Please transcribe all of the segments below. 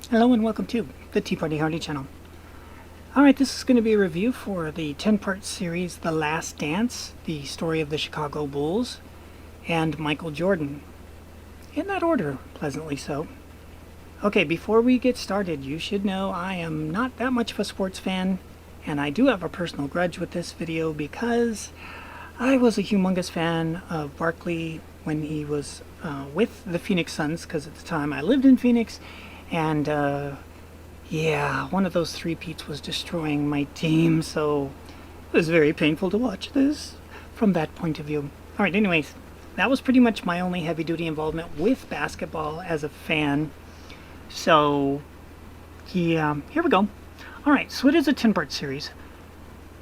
Hello and welcome to the Tea Party Hardy channel. Alright, this is going to be a review for the 10-part series The Last Dance, the story of the Chicago Bulls, and Michael Jordan. In that order, pleasantly so. Okay, before we get started, you should know I am not that much of a sports fan, and I do have a personal grudge with this video because I was a humongous fan of Barkley when he was with the Phoenix Suns, because at the time I lived in Phoenix. And, yeah, one of those three-peats was destroying my team, so it was very painful to watch this from that point of view. Alright, anyways, that was pretty much my only heavy-duty involvement with basketball as a fan. So, yeah, here we go. Alright, so it is a 10-part series.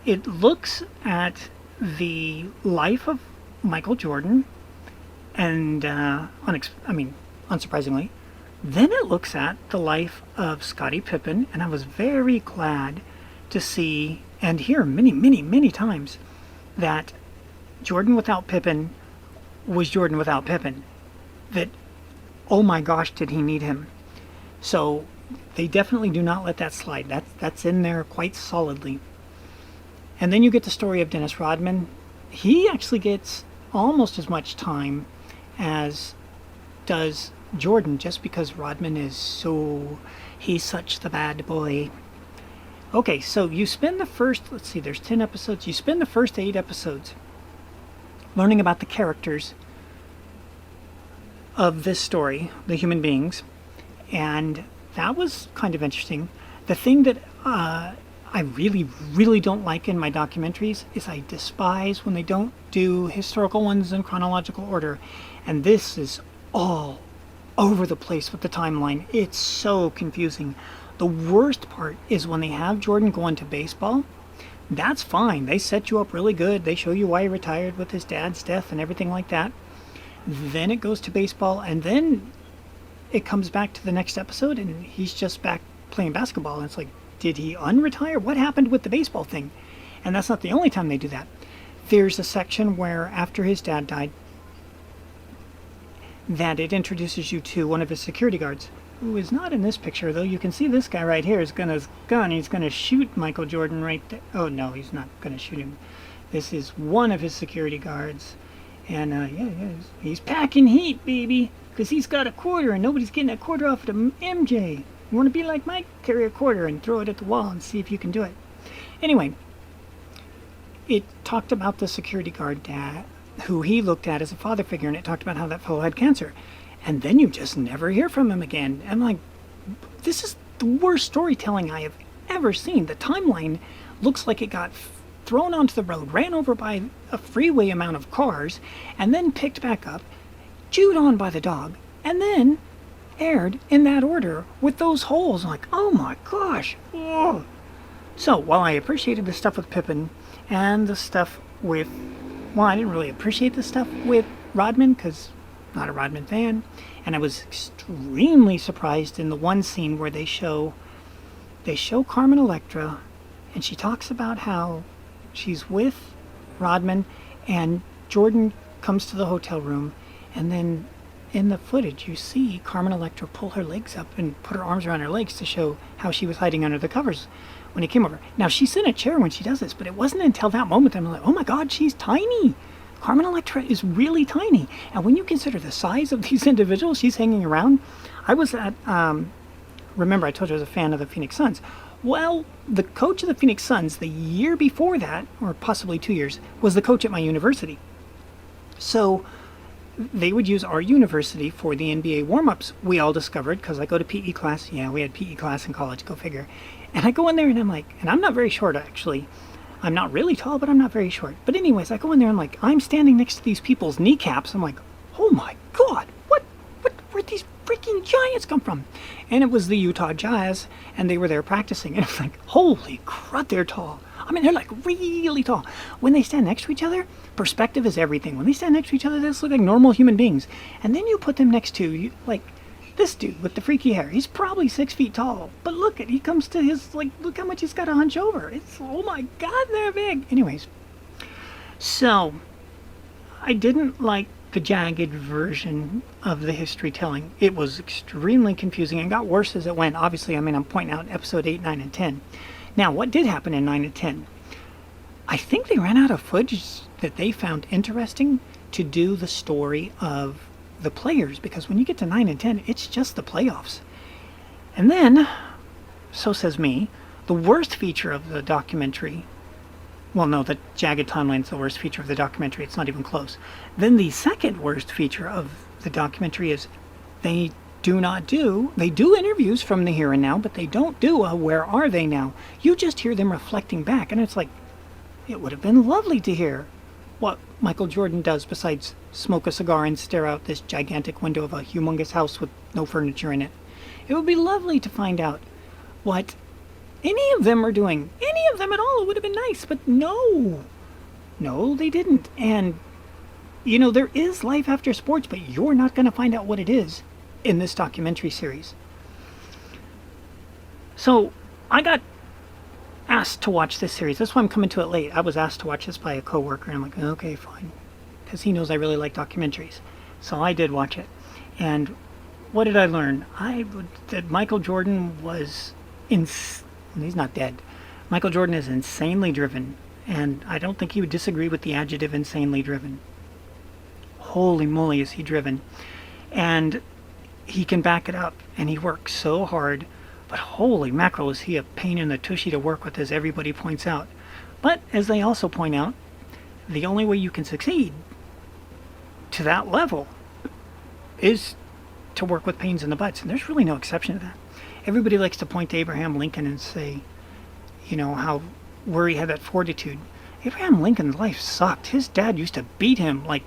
It looks at the life of Michael Jordan, and, unsurprisingly, then it looks at the life of Scottie Pippen, and I was very glad to see and hear many times that Jordan without Pippen was Jordan without Pippen. That, oh my gosh, did he need him? So they definitely do not let that slide. That's in there quite solidly. And then you get the story of Dennis Rodman. He actually gets almost as much time as does Jordan, just because Rodman is he's such the bad boy. Okay, so you spend the first, let's see, there's 10 episodes. You spend the first 8 episodes learning about the characters of this story, the human beings, and that was kind of interesting. The thing that I really don't like in my documentaries is I despise when they don't do historical ones in chronological order, and this is all over the place with the timeline. It's so confusing. The worst part is when they have Jordan go into baseball. That's fine. They set you up really good. They show you why he retired with his dad's death and everything like that. Then it goes to baseball, and then it comes back to the next episode, and he's just back playing basketball. And it's like, did he unretire? What happened with the baseball thing? And that's not the only time they do that. There's a section where after his dad died, that it introduces you to one of his security guards, who is not in this picture, though you can see this guy right here has got his gun. He's going to shoot Michael Jordan right there. Oh no, he's not going to shoot him. This is one of his security guards, and yeah, he's packing heat, baby, because he's got a quarter and nobody's getting a quarter off of MJ. You want to be like Mike? Carry a quarter and throw it at the wall and see if you can do it. Anyway, it talked about the security guard dad, who he looked at as a father figure, and it talked about how that fellow had cancer. And then you just never hear from him again. I'm like, this is the worst storytelling I have ever seen. The timeline looks like it got thrown onto the road, ran over by a freeway amount of cars, and then picked back up, chewed on by the dog, and then aired in that order with those holes. I'm like, oh my gosh. Ugh. So while I appreciated the stuff with Pippen and the stuff with, well, I didn't really appreciate the stuff with Rodman because I'm not a Rodman fan, and I was extremely surprised in the one scene where they show Carmen Electra, and she talks about how she's with Rodman, and Jordan comes to the hotel room, and then in the footage you see Carmen Electra pull her legs up and put her arms around her legs to show how she was hiding under the covers when he came over. Now, she's in a chair when she does this, but it wasn't until that moment I'm like, oh my god, she's tiny. Carmen Electra is really tiny. And when you consider the size of these individuals she's hanging around, I was at, remember I told you I was a fan of the Phoenix Suns. Well, the coach of the Phoenix Suns the year before that, or possibly 2 years, was the coach at my university. So they would use our university for the NBA warm-ups, we all discovered, because I go to PE class. Yeah, we had PE class in college, go figure. And I go in there and I'm like, and I'm not very short actually. I'm not really tall, but I'm not very short. But anyways, I go in there and like, I'm standing next to these people's kneecaps. I'm like, oh my god, where'd these freaking giants come from? And it was the Utah Jazz, and they were there practicing. And it's like, holy crud, they're tall. I mean, they're like really tall. When they stand next to each other, perspective is everything. When they stand next to each other, they just look like normal human beings. And then you put them next to, like, this dude with the freaky hair. He's probably 6 feet tall. But look, he comes to his, like, look how much he's got to hunch over. It's, oh my god, they're big. Anyways, so I didn't like the jagged version of the history telling. It was extremely confusing and got worse as it went. Obviously, I mean, I'm pointing out episode 8, 9, and 10. Now, what did happen in 9 and 10? I think they ran out of footage that they found interesting to do the story of the players, because when you get to 9 and 10, it's just the playoffs. And then, so says me, the worst feature of the documentary, well, no, the jagged timeline's the worst feature of the documentary. It's not even close. Then the second worst feature of the documentary is they do interviews from the here and now, but they don't do a where are they now. You just hear them reflecting back, and it's like, it would have been lovely to hear what Michael Jordan does besides smoke a cigar and stare out this gigantic window of a humongous house with no furniture in it. It would be lovely to find out what any of them are doing. Any of them at all. It would have been nice, but no. No, they didn't. And, you know, there is life after sports, but you're not going to find out what it is in this documentary series. So, I got asked to watch this series. That's why I'm coming to it late. I was asked to watch this by a coworker, and I'm like, okay, fine. Because he knows I really like documentaries. So I did watch it. And what did I learn? That Michael Jordan was he's not dead. Michael Jordan is insanely driven, and I don't think he would disagree with the adjective insanely driven. Holy moly, is he driven. And he can back it up, and he works so hard, but holy mackerel, is he a pain in the tushy to work with, as everybody points out. But, as they also point out, the only way you can succeed to that level is to work with pains in the butts, and there's really no exception to that. Everybody likes to point to Abraham Lincoln and say, you know, where he had that fortitude. Abraham Lincoln's life sucked. His dad used to beat him, like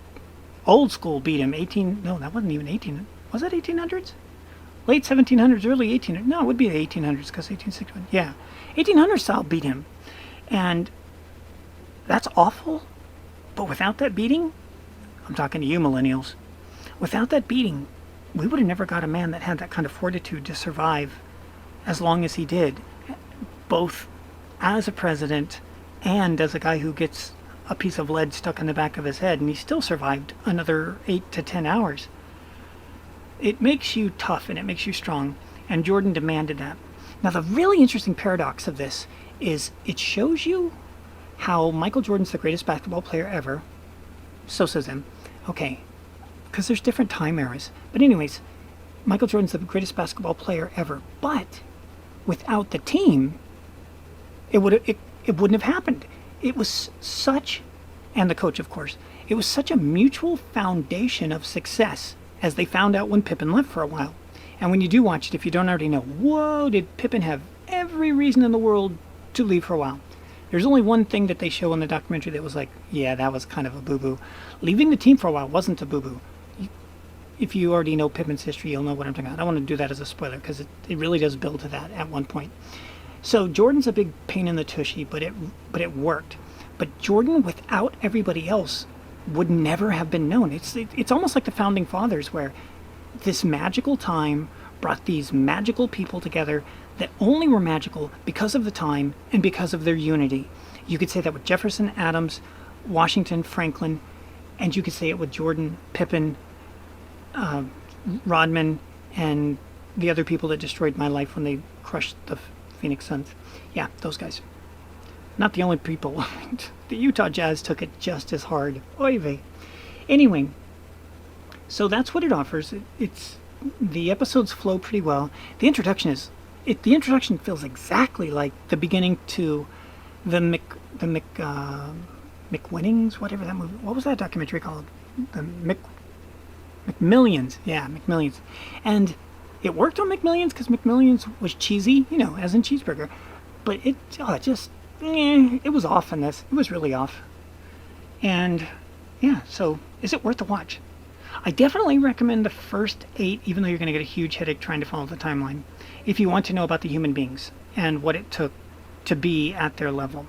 old school beat him. That wasn't even 18. Was that 1800s? Late 1700s, early 1800s. No, it would be the 1800s, because 1861. Yeah, 1800s style beat him. And that's awful. But without that beating, I'm talking to you millennials, without that beating, we would have never got a man that had that kind of fortitude to survive as long as he did, both as a president and as a guy who gets a piece of lead stuck in the back of his head, and he still survived another 8 to 10 hours. It makes you tough and it makes you strong, and Jordan demanded that. Now, the really interesting paradox of this is it shows you how Michael Jordan's the greatest basketball player ever. So says him. Okay, because there's different time eras. But anyways, Michael Jordan's the greatest basketball player ever. But without the team, it wouldn't have happened. It was such, and the coach, of course, it was such a mutual foundation of success, as they found out when Pippen left for a while. And when you do watch it, if you don't already know, whoa, did Pippen have every reason in the world to leave for a while. There's only one thing that they show in the documentary that was like, yeah, that was kind of a boo-boo. Leaving the team for a while wasn't a boo-boo. If you already know Pippen's history, you'll know what I'm talking about. I don't want to do that as a spoiler, because it really does build to that at one point. So Jordan's a big pain in the tushy, but it worked. But Jordan, without everybody else, would never have been known. It's almost like the Founding Fathers, where this magical time brought these magical people together that only were magical because of the time and because of their unity. You could say that with Jefferson, Adams, Washington, Franklin, and you could say it with Jordan, Pippen, Rodman, and the other people that destroyed my life when they crushed the Phoenix Suns. Yeah, those guys. Not the only people. The Utah Jazz took it just as hard. Oy vey. Anyway, so that's what it offers. The episodes flow pretty well. The introduction feels exactly like the beginning to the McWinnings, whatever that movie. What was that documentary called? The McMillions. Yeah, McMillions. And it worked on McMillions because McMillions was cheesy, as in cheeseburger. But it was off in this. It was really off. And yeah, so is it worth a watch? I definitely recommend the first 8, even though you're going to get a huge headache trying to follow the timeline, if you want to know about the human beings and what it took to be at their level.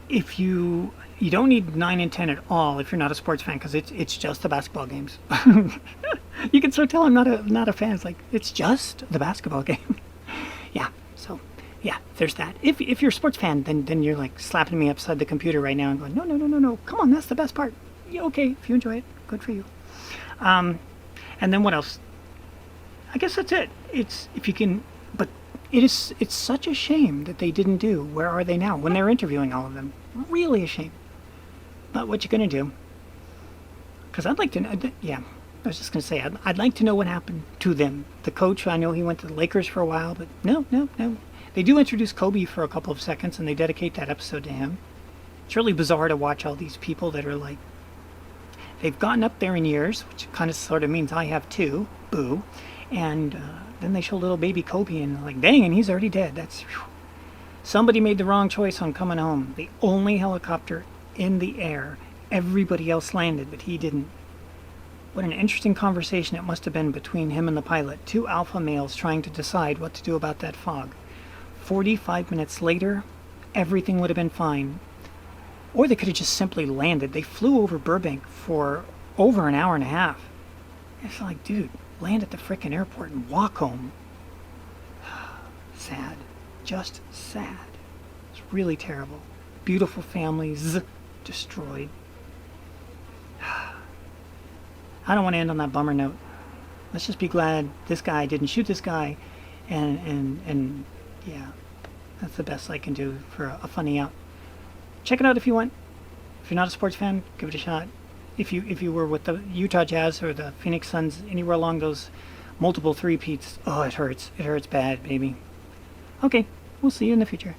If you don't need 9 and 10 at all if you're not a sports fan, because it's just the basketball games. You can so tell I'm not a fan. It's like, it's just the basketball game. Yeah, so yeah, there's that. If you're a sports fan, then you're like slapping me upside the computer right now and going, no, come on, that's the best part. Yeah, okay, if you enjoy it, good. good for you. And then what else? I guess that's it. It's if you can, but it's such a shame that they didn't do Where Are They Now when they're interviewing all of them. Really a shame. But what you gonna do? Because I'd like to know. Yeah, I was just gonna say I'd like to know what happened to them. The coach, I know he went to the Lakers for a while, but no. They do introduce Kobe for a couple of seconds, and they dedicate that episode to him. It's really bizarre to watch all these people that are like, they've gotten up there in years, which kind of sort of means I have too. Boo. And then they show little baby Kobe, and like, dang, and he's already dead. That's whew. Somebody made the wrong choice on coming home. The only helicopter in the air. Everybody else landed, but he didn't. What an interesting conversation it must have been between him and the pilot. Two alpha males trying to decide what to do about that fog. 45 minutes later, everything would have been fine. Or they could have just simply landed. They flew over Burbank for over an hour and a half. It's like, dude, land at the frickin' airport and walk home. Sad. Just sad. It's really terrible. Beautiful families destroyed. I don't want to end on that bummer note. Let's just be glad this guy didn't shoot this guy, and yeah, that's the best I can do for a funny out. Check it out if you want. If you're not a sports fan, give it a shot. If you were with the Utah Jazz or the Phoenix Suns, anywhere along those multiple three-peats, oh, it hurts. It hurts bad, baby. Okay, we'll see you in the future.